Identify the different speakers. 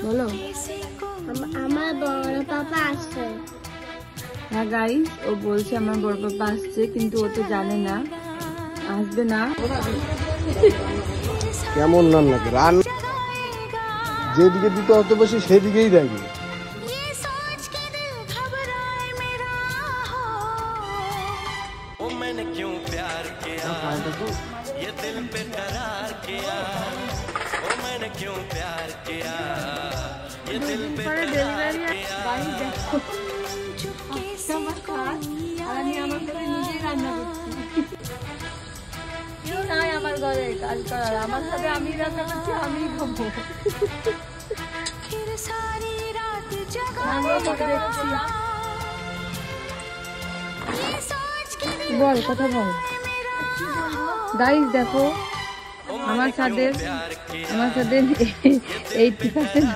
Speaker 1: বলো।
Speaker 2: আমার বড় পাপা আসছে।
Speaker 1: হ্যাঁ গাইস, ও বলছে আমার বড় পাপা আসছে, কিন্তু ও তো জানে না, আসবে না।
Speaker 3: কেমন রান্না রান যেদিকে দিতে অত বেশি সেদিকেই দেখে।
Speaker 4: ये दिल पे करार किया, ओ मैंने क्यों प्यार किया, ये दिल पे करार किया।
Speaker 1: আমার ঘরে কাজ করার, আমার সাথে আমি রান্না করছি, আমি খাবো। বল, কথা বল। গাইস দেখো, আমার সাথে 80%